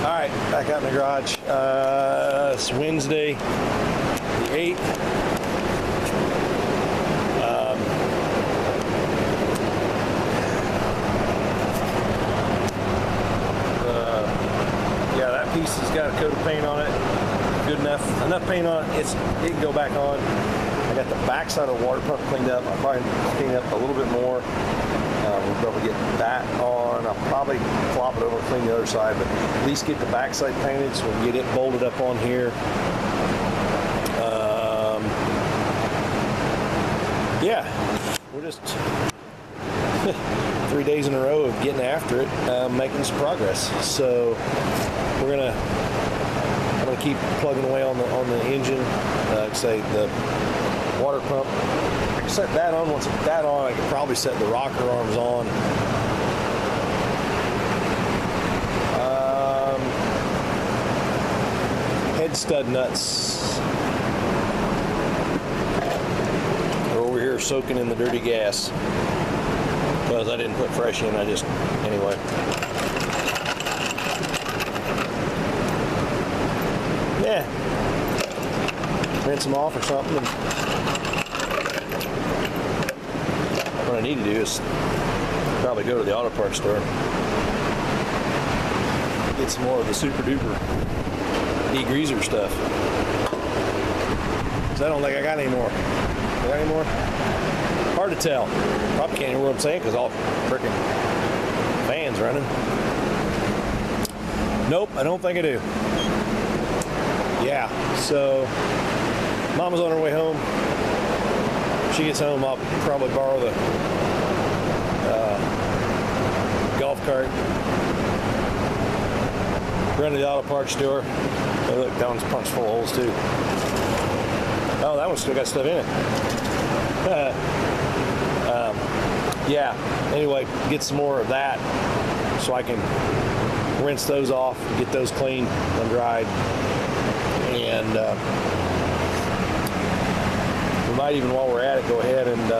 Alright, back out in the garage. It's Wednesday, the 8th. Yeah, that piece has got a coat of paint on it. Good enough paint on it. It can go back on. I got the back side of the water pump cleaned up. I'll probably clean up a little bit more. We'll probably get that on. I'll probably flop it over and clean the other side, but at least get the back side painted so we can get it bolted up on here. Yeah, we're just 3 days in a row of getting after it, making some progress. So I'm gonna keep plugging away on the engine. Like I say, the water pump. I can set that on. Once I get that on, I can probably set the rocker arms on. Head stud nuts are over here soaking in the dirty gas because I didn't put fresh in. Anyway. Yeah. Rinse them off or something. And what I need to do is probably go to the auto parts store, get some more of the super duper degreaser stuff. Because I don't think I got any more. I got any more? Hard to tell. Probably can't hear what I'm saying because all freaking fans running. Nope, I don't think I do. Yeah, so Mama's on her way home. When she gets home, I'll probably borrow the golf cart, run to the auto parts store. Oh, look, that one's punched full of holes too. Oh, that one's still got stuff in it. Yeah, anyway, get some more of that so I can rinse those off, get those clean and dried. And we might even, while we're at it, go ahead and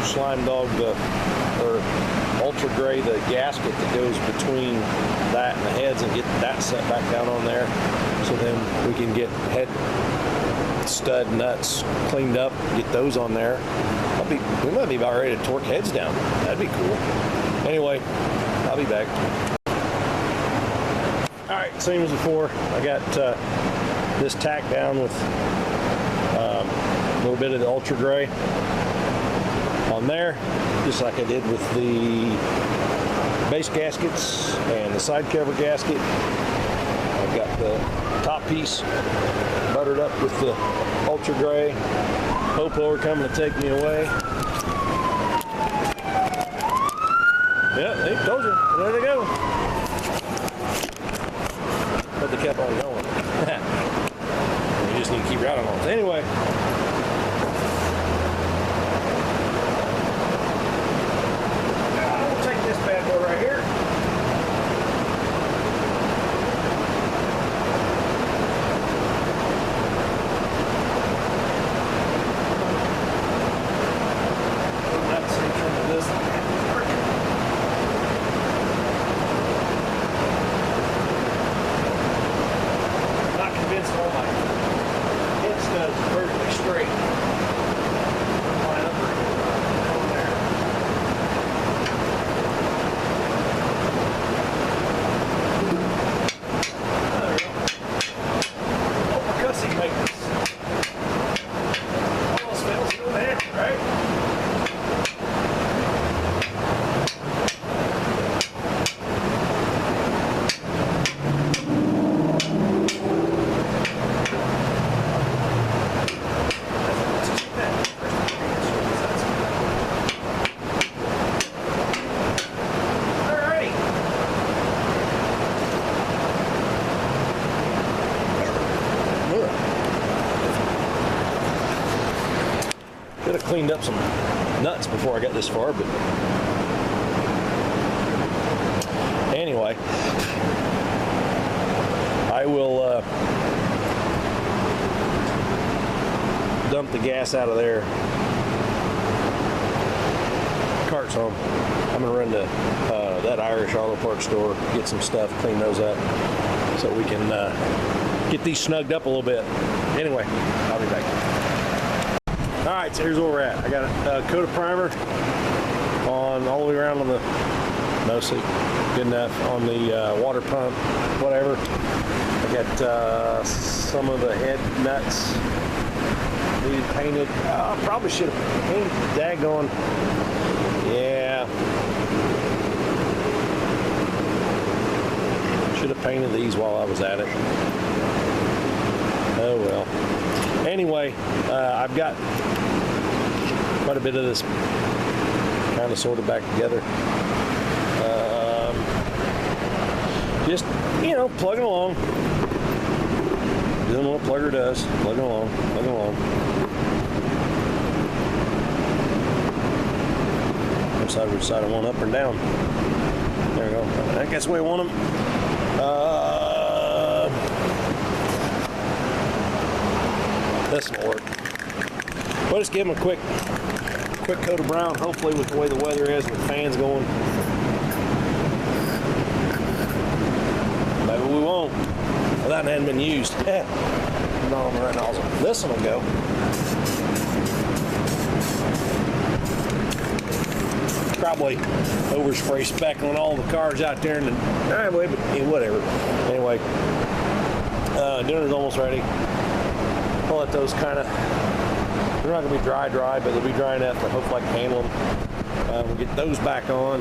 slime dog or ultra gray the gasket that goes between that and the heads and get that set back down on there, so then we can get head stud nuts cleaned up, get those on there. We might be about ready to torque heads down. That'd be cool. Anyway, I'll be back. Alright, same as before. I got this tacked down with a little bit of the ultra gray on there, just like I did with the base gaskets and the side cover gasket. I've got the top piece buttered up with the ultra gray. Popo coming to take me away. Yeah, they told you. There they go. But they kept on going. You just need to keep riding on it. Anyway. We'll take this bad boy right here. Could have cleaned up some nuts before I got this far, but anyway, I will dump the gas out of there. Cart's home. I'm gonna run to that Irish auto parts store, get some stuff, clean those up, so we can get these snugged up a little bit. Anyway, I'll be back. All right, so here's where we're at. I got a coat of primer on all the way around on the, no, see, good enough, on the water pump, whatever. I got some of the head nuts needed painted. I probably should have painted the daggone, yeah. Should have painted these while I was at it. Oh well. Anyway, I've got quite a bit of this kind of sort of back together. Just, you know, plugging along. Doing what a plugger does. Plugging along, plugging along. Decide which side I want, up or down. There we go. I guess the way I want them. This will work. We'll just give them a quick coat of brown, hopefully with the way the weather is, with fans going. Maybe we won't. Well, that hadn't been used. Not on the right nozzle. This one will go. Probably overspray speck on all the cars out there, and anyway, but whatever. Anyway, dinner's almost ready. I'll let those kind of, they're not going to be dry, but they'll be dry enough that hopefully I can handle them. We'll get those back on.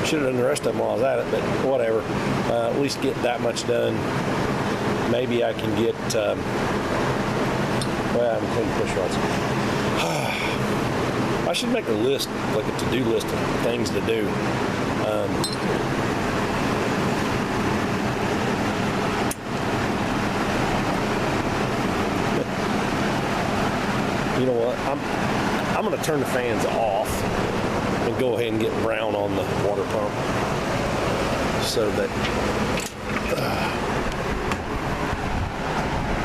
Should have done the rest of them while I was at it, but whatever. At least get that much done. Maybe I can get, well, I'm cleaning push rods. I should make a list, like a to-do list of things to do. You know what? I'm going to turn the fans off and go ahead and get brown on the water pump, so that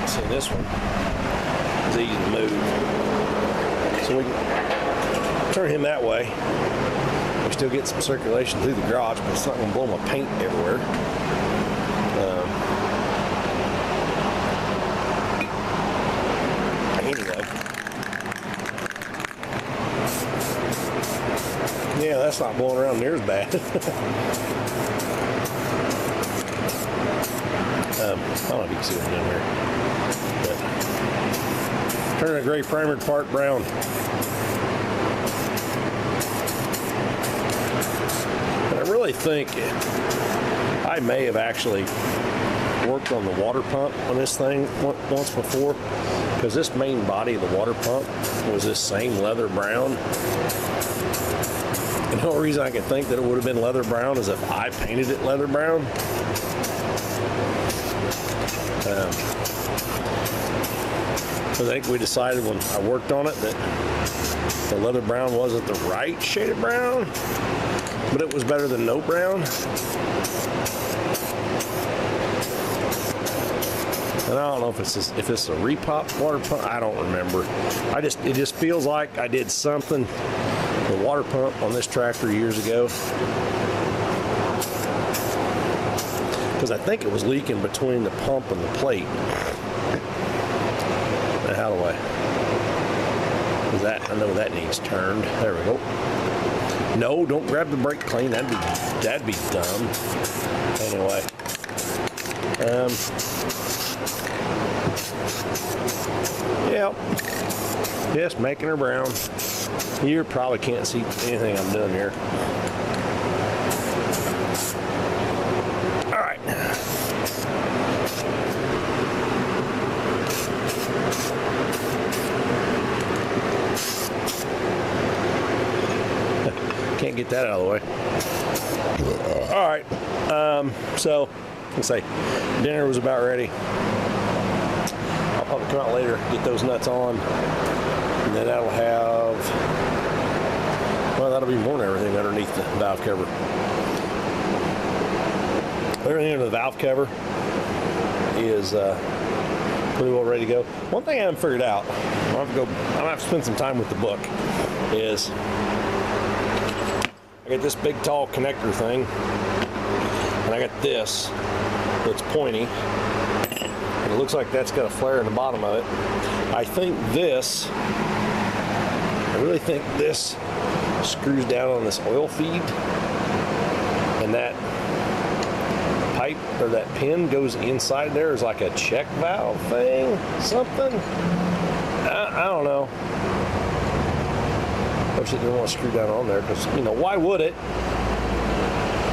see, this one is easy to move, so we can turn him that way. We still get some circulation through the garage, but it's not going to blow my paint everywhere. Anyway, yeah, that's not blowing around near as bad. I don't know if you can see what I'm doing here. Turn a gray primered part brown. And I really think I may have actually worked on the water pump on this thing once before, because this main body of the water pump was this same leather brown. And the only reason I could think that it would have been leather brown is if I painted it leather brown. I think we decided when I worked on it that the leather brown wasn't the right shade of brown, but it was better than no brown. And I don't know if it's a repop water pump. I don't remember. It just feels like I did something. The water pump on this tractor years ago, because I think it was leaking between the pump and the plate. Now, how do I? Is that? I know that needs turned. There we go. No, don't grab the brake clean. That'd be dumb. Anyway. Yep. Just making her brown. You probably can't see anything I'm doing here. All right. Can't get that out of the way. All right. So, let's say dinner was about ready. I'll probably come out later, get those nuts on, and then that'll have, well, that'll be more than everything underneath the valve cover. Everything under the valve cover is pretty well ready to go. One thing I haven't figured out, I'm gonna have to spend some time with the book, is I got this big tall connector thing, and I got this that's pointy, and it looks like that's got a flare in the bottom of it. I really think this screws down on this oil feed, and that pipe or that pin goes inside there is like a check valve thing, something. I don't know. Wish it didn't want to screw down on there, because, you know, why would it?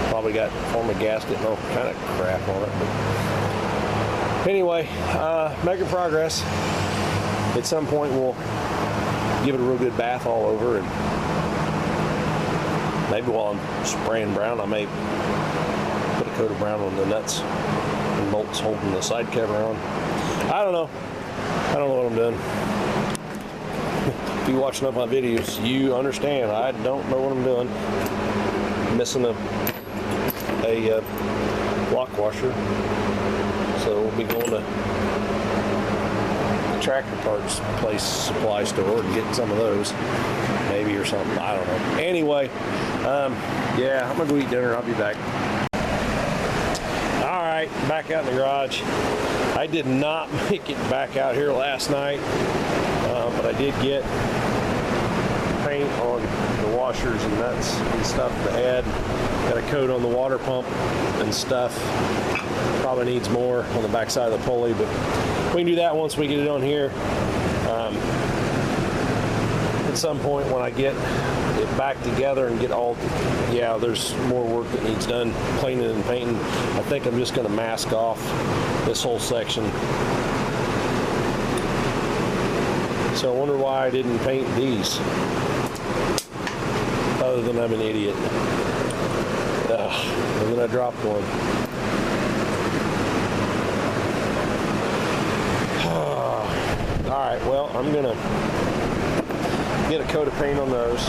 Probably got form of gasket and all kind of crap on it. But anyway, making progress. At some point we'll give it a real good bath all over, and maybe while I'm spraying brown I may put a coat of brown on the nuts and bolts holding the side cover on. I don't know what I'm doing. If you watch enough of my videos, you understand I don't know what I'm doing. Missing a block washer, so we'll be going to the tractor parts place supply store and getting some of those, maybe, or something. I don't know. Anyway, yeah, I'm gonna go eat dinner. I'll be back. All right, back out in the garage. I did not make it back out here last night, but I did get paint on the washers and nuts and stuff to add. Got a coat on the water pump and stuff. Probably needs more on the back side of the pulley, but we can do that once we get it on here. At some point when I get it back together and get all, yeah, there's more work that needs done, cleaning and painting. I think I'm just going to mask off this whole section. So I wonder why I didn't paint these, other than I'm an idiot. And then I dropped one. Alright, well, I'm gonna get a coat of paint on those.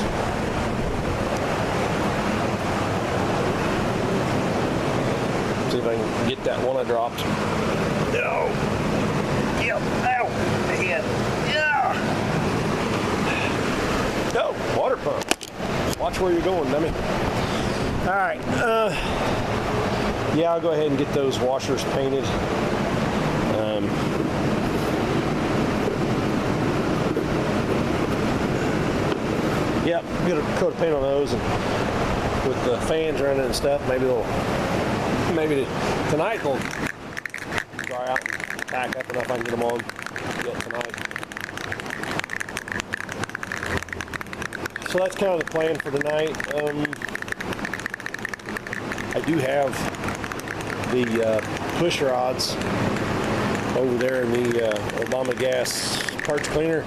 See if I can get that one I dropped. No. Yep. Ow. Man. Yeah. No. Water pump. Watch where you're going, dummy. Alright. Yeah, I'll go ahead and get those washers painted. Yep, get a coat of paint on those, and with the fans running and stuff, maybe tonight they'll dry out and pack up enough I can get them on yet tonight. So that's kind of the plan for tonight. I do have the push rods over there in the Obama Gas parts cleaner.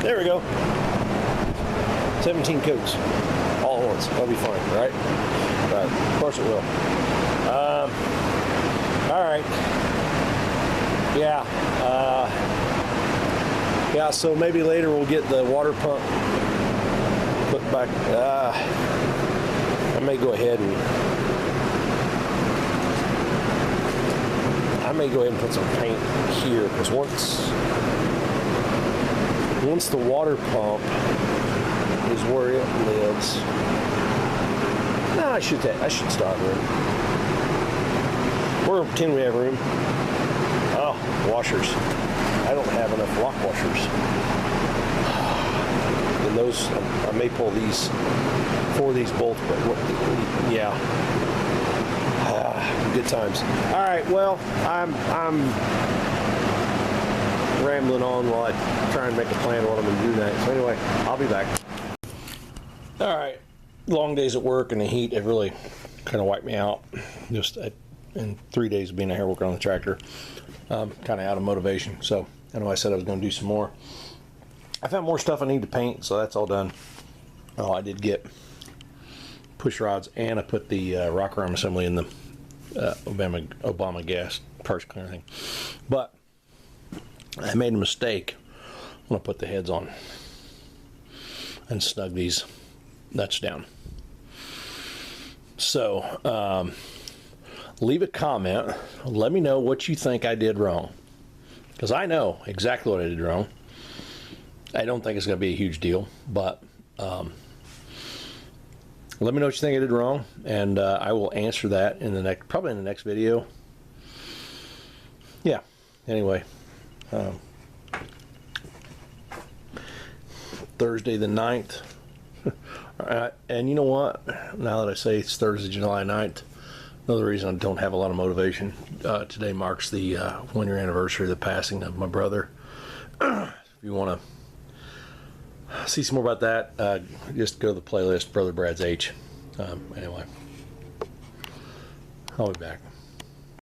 There we go. 17 coats all at once. That'll be fine, right? Right. Of course it will. All right. Yeah. Yeah. So maybe later we'll get the water pump put back. I may go ahead and put some paint here, because once the water pump is where it lives. No, I should start room. We're pretending we have room. Oh, washers. I don't have enough lock washers. And those, I may pull these, 4 of these bolts, but yeah. Good times. All right, well, I'm rambling on while I try and make a plan of what I'm going to do next. So anyway, I'll be back. All right, long days at work and the heat have really kind of wiped me out. Just in 3 days of being out here working on the tractor, kind of out of motivation. So I know I said I was going to do some more. I found more stuff I need to paint, so that's all done. Oh, I did get push rods, and I put the rocker arm assembly in the Obama Gas parts cleaner thing. But I made a mistake when I put the heads on and snug these nuts down. So leave a comment. Let me know what you think I did wrong. because I know exactly what I did wrong. I don't think it's going to be a huge deal, but let me know what you think I did wrong, and I will answer that in the next, probably in the next video. Yeah. Anyway, Thursday the 9th. And you know what? Now that I say it's Thursday, July 9th, another reason I don't have a lot of motivation. Today marks the 1-year anniversary of the passing of my brother. If you want to see some more about that, just go to the playlist, Brother Brad's H. Anyway, I'll be back.